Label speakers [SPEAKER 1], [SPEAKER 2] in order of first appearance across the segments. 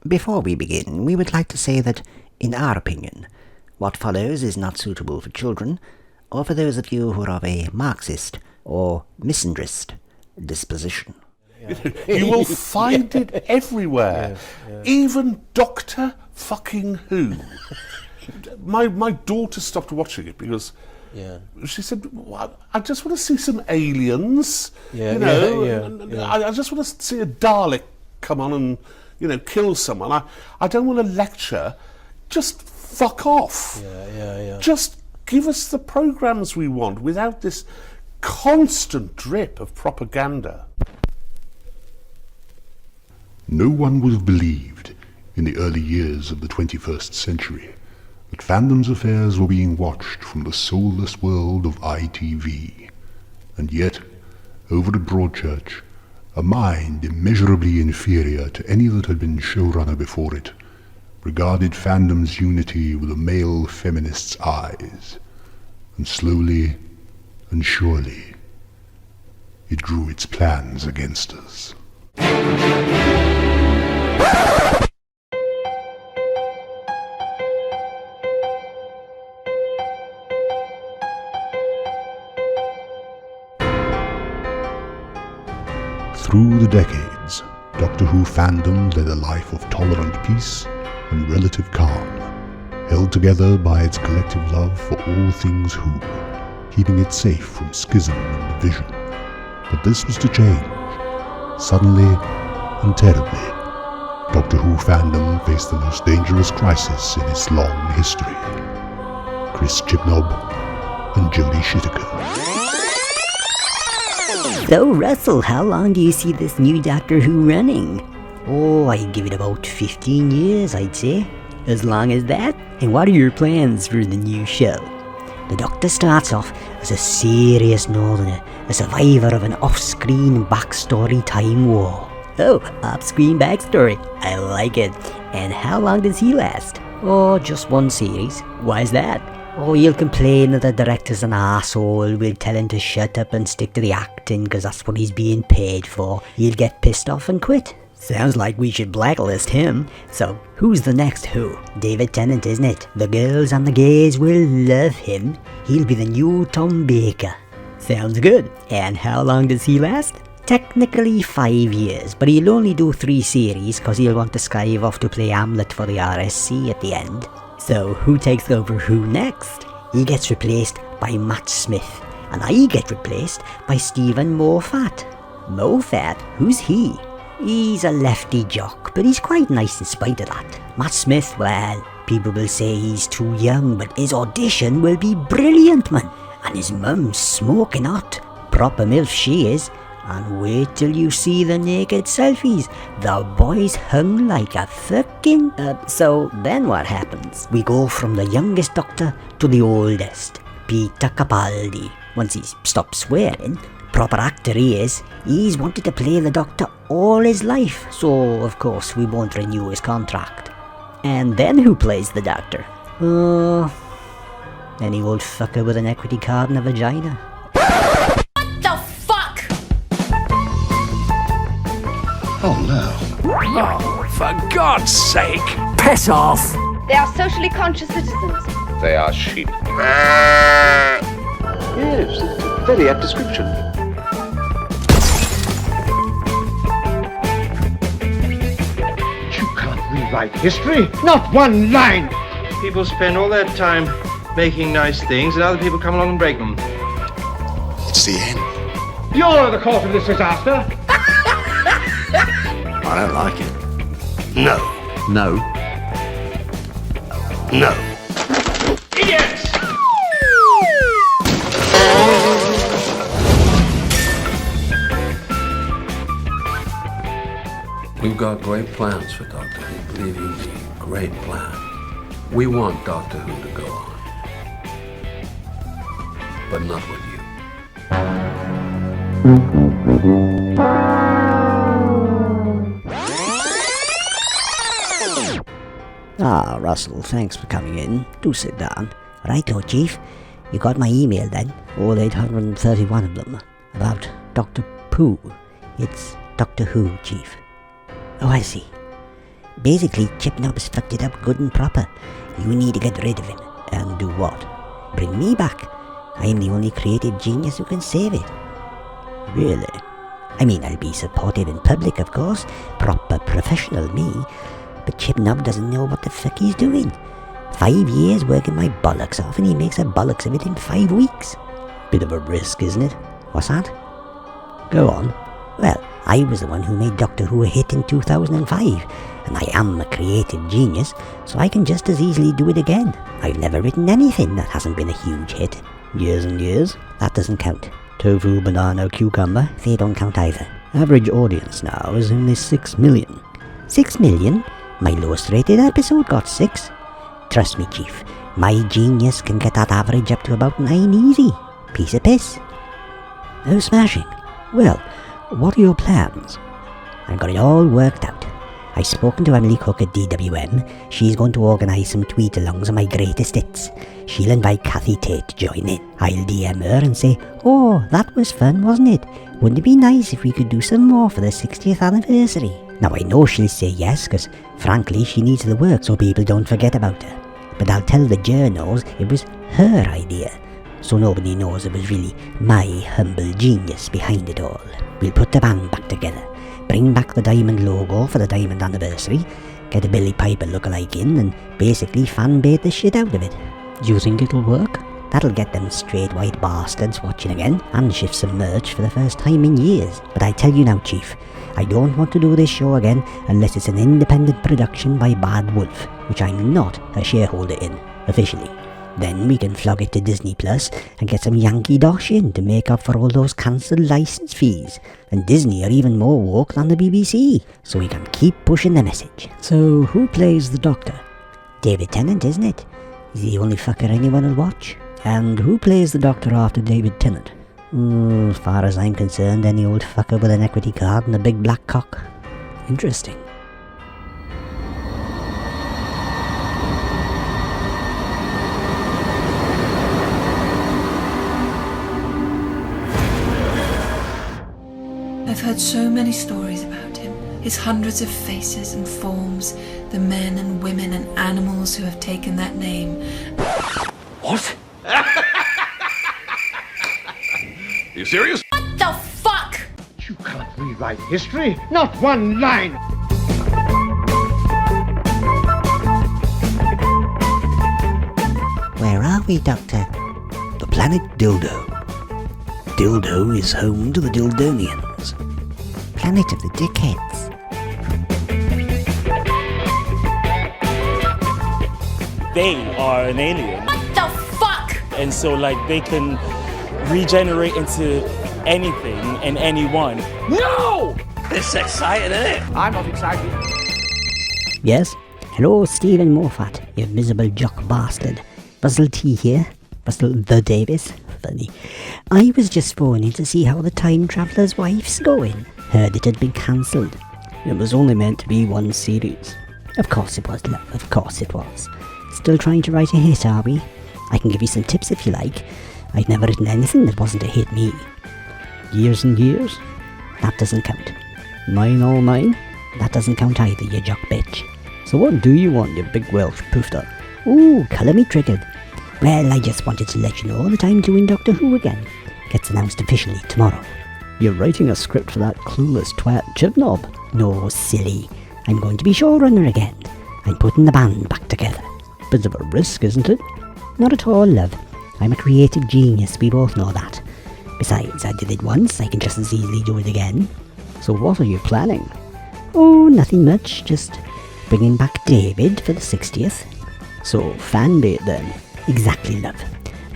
[SPEAKER 1] Before we begin, we would like to say that, in our opinion, what follows is not suitable for children, or for those of you who are of a Marxist or misandrist disposition.
[SPEAKER 2] You will find it everywhere. Even Doctor fucking Who. My daughter stopped watching it because she said, well, I just want to see some aliens. I just want to see a Dalek come on and, kill someone. I don't want to lecture. Just fuck off. Just give us the programmes we want without this constant drip of propaganda.
[SPEAKER 3] No one would have believed, in the early years of the 21st century, that Fandom's affairs were being watched from the soulless world of ITV. And yet, over at Broadchurch, a mind immeasurably inferior to any that had been showrunner before it, regarded Fandom's unity with a male feminist's eyes, and slowly and surely, it drew its plans against us. Through the decades, Doctor Who fandom led a life of tolerant peace and relative calm, held together by its collective love for all things Who, keeping it safe from schism and division. But this was to change. Suddenly and terribly, Doctor Who fandom faced the most dangerous crisis in its long history. Chris Chibnall and Jodie Whittaker.
[SPEAKER 4] So, Russell, how long do you see this new Doctor Who running? Oh, I'd give it about 15 years, I'd say. As long as that? And what are your plans for the new show? The Doctor starts off as a serious northerner, a survivor of an off-screen backstory time war. Oh, off-screen backstory. I like it. And how long does he last? Oh, just one series. Why's that? Oh, he'll complain that the director's an arsehole. We'll tell him to shut up and stick to the acting because that's what he's being paid for. He'll get pissed off and quit. Sounds like we should blacklist him. So, who's the next Who? David Tennant, isn't it? The girls and the gays will love him. He'll be the new Tom Baker. Sounds good. And how long does he last? Technically 5 years, but he'll only do 3 series because he'll want to skive off to play Hamlet for the RSC at the end. So, who takes over Who next? He gets replaced by Matt Smith, and I get replaced by Stephen Moffat. Moffat? Who's he? He's a lefty jock, but he's quite nice in spite of that. Matt Smith, well, people will say he's too young, but his audition will be brilliant, man. And his mum's smoking hot. Proper MILF she is. And wait till you see the naked selfies. The boy's hung like a fucking... So then what happens? We go from the youngest Doctor to the oldest, Peter Capaldi. Once he's stopped swearing, proper actor he is, he's wanted to play the Doctor all his life. So, of course, we won't renew his contract. And then who plays the Doctor? Any old fucker with an equity card and a vagina.
[SPEAKER 3] Oh no.
[SPEAKER 5] Oh, for God's sake! Piss off!
[SPEAKER 6] They are socially conscious citizens.
[SPEAKER 2] They are sheep.
[SPEAKER 7] Yes, very apt description.
[SPEAKER 8] You can't rewrite history. Not one line.
[SPEAKER 9] People spend all their time making nice things and other people come along and break them.
[SPEAKER 7] It's the end.
[SPEAKER 8] You're the cause of this disaster.
[SPEAKER 7] I don't like it. No.
[SPEAKER 5] No.
[SPEAKER 7] No.
[SPEAKER 8] Idiots!
[SPEAKER 5] We've got great plans for Doctor Who, believe you me, great plans. We want Doctor Who to go on. But not with you.
[SPEAKER 4] Ah, Russell, thanks for coming in. Do sit down. Righto, Chief. You got my email then? All 831 of them. About Dr. Pooh. It's Doctor Who, Chief. Oh, I see. Basically, Chibnob's fucked it up good and proper. You need to get rid of him. And do what? Bring me back. I'm the only creative genius who can save it. Really? I mean, I'll be supportive in public, of course. Proper professional me. But Chibnob doesn't know what the fuck he's doing. 5 years working my bollocks off and he makes a bollocks of it in 5 weeks. Bit of a risk, isn't it? What's that? Go on. Well, I was the one who made Doctor Who a hit in 2005, and I am a creative genius, so I can just as easily do it again. I've never written anything that hasn't been a huge hit. Years and years? That doesn't count. Tofu, banana, cucumber? They don't count either. Average audience now is only 6 million. 6 million? My lowest rated episode got 6. Trust me, Chief, my genius can get that average up to about 9 easy. Piece of piss. Oh, smashing. Well, what are your plans? I've got it all worked out. I've spoken to Emily Cook at DWM. She's going to organise some tweet-alongs of my greatest hits. She'll invite Kathy Tate to join in. I'll DM her and say, oh, that was fun, wasn't it? Wouldn't it be nice if we could do some more for the 60th anniversary? Now, I know she'll say yes, because frankly, she needs the work so people don't forget about her. But I'll tell the journos it was her idea, so nobody knows it was really my humble genius behind it all. We'll put the band back together, bring back the diamond logo for the diamond anniversary, get a Billy Piper lookalike in, and basically fanbait the shit out of it. Do you think it'll work? That'll get them straight white bastards watching again, and shift some merch for the first time in years. But I tell you now, Chief, I don't want to do this show again unless it's an independent production by Bad Wolf, which I'm not a shareholder in, officially. Then we can flog it to Disney Plus and get some Yankee dosh in to make up for all those cancelled license fees. And Disney are even more woke than the BBC, so we can keep pushing the message. So who plays the Doctor? David Tennant, isn't it? He's the only fucker anyone will watch. And who plays the Doctor after David Tennant? As far as I'm concerned, any old fucker with an equity card and a big black cock. Interesting.
[SPEAKER 10] I've heard so many stories about him, his hundreds of faces and forms, the men and women and animals who have taken that name.
[SPEAKER 8] What? You serious?
[SPEAKER 10] What the fuck?
[SPEAKER 8] You can't rewrite history. Not one line.
[SPEAKER 1] Where are we, Doctor?
[SPEAKER 11] The planet Dildo. Dildo is home to the Dildonians.
[SPEAKER 1] Planet of the dickheads.
[SPEAKER 12] They are an alien.
[SPEAKER 10] What the fuck?
[SPEAKER 12] And so, they can regenerate into anything and anyone.
[SPEAKER 8] No! It's exciting, isn't it? I'm not excited.
[SPEAKER 4] Yes? Hello, Stephen Moffat, you miserable jock bastard. Russell T here. Russell the Davies. Funny. I was just phoning to see how the Time Traveller's Wife's going. Heard it had been cancelled.
[SPEAKER 12] It was only meant to be one series.
[SPEAKER 4] Of course it was, love. Of course it was. Still trying to write a hit, are we? I can give you some tips if you like. I've never written anything that wasn't a hit me.
[SPEAKER 12] Years and years?
[SPEAKER 4] That doesn't count.
[SPEAKER 12] Mine all mine?
[SPEAKER 4] That doesn't count either, you jock bitch.
[SPEAKER 12] So what do you want, you big Welsh poofed up?
[SPEAKER 4] Ooh, colour me triggered. Well, I just wanted to let you know that I'm doing Doctor Who again. Gets announced officially tomorrow.
[SPEAKER 12] You're writing a script for that clueless twat Chibnob?
[SPEAKER 4] No, silly. I'm going to be showrunner again. I'm putting the band back together.
[SPEAKER 12] Bit of a risk, isn't it?
[SPEAKER 4] Not at all, love. I'm a creative genius, we both know that. Besides, I did it once, I can just as easily do it again.
[SPEAKER 12] So what are you planning?
[SPEAKER 4] Oh, nothing much, just bringing back David for the 60th.
[SPEAKER 12] So, fanbait then?
[SPEAKER 4] Exactly, love.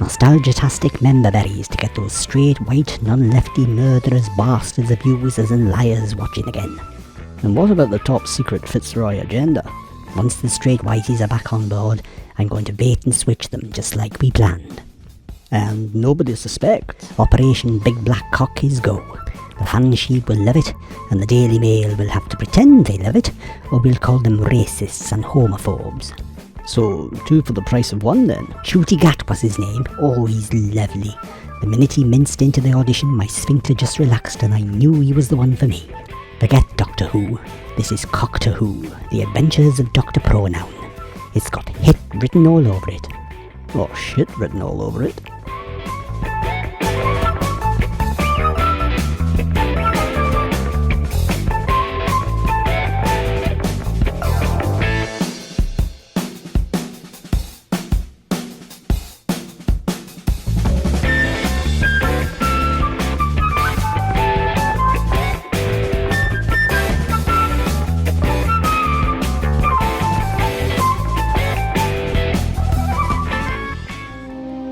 [SPEAKER 4] Nostalgia-tastic member berries to get those straight, white, non-lefty murderers, bastards, abusers and liars watching again.
[SPEAKER 12] And what about the top secret Fitzroy agenda?
[SPEAKER 4] Once the straight whiteys are back on board, I'm going to bait and switch them just like we planned.
[SPEAKER 12] And nobody suspects.
[SPEAKER 4] Operation Big Black Cock is go. The fan sheep will love it, and the Daily Mail will have to pretend they love it, or we'll call them racists and homophobes.
[SPEAKER 12] So, 2 for the price of 1 then?
[SPEAKER 4] Shooty Gat was his name. Oh, he's lovely. The minute he minced into the audition, my sphincter just relaxed and I knew he was the one for me. Forget Doctor Who. This is Doctor Who, The Adventures of Dr. Pronoun. It's got hit written all over it. Or shit written all over it.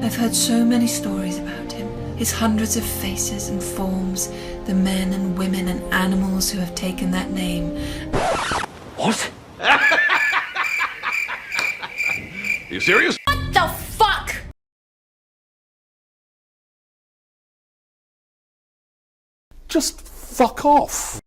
[SPEAKER 10] I've heard so many stories about him, his hundreds of faces and forms, the men and women and animals who have taken that name.
[SPEAKER 8] What?
[SPEAKER 7] Are you serious?
[SPEAKER 10] What the fuck?
[SPEAKER 2] Just fuck off.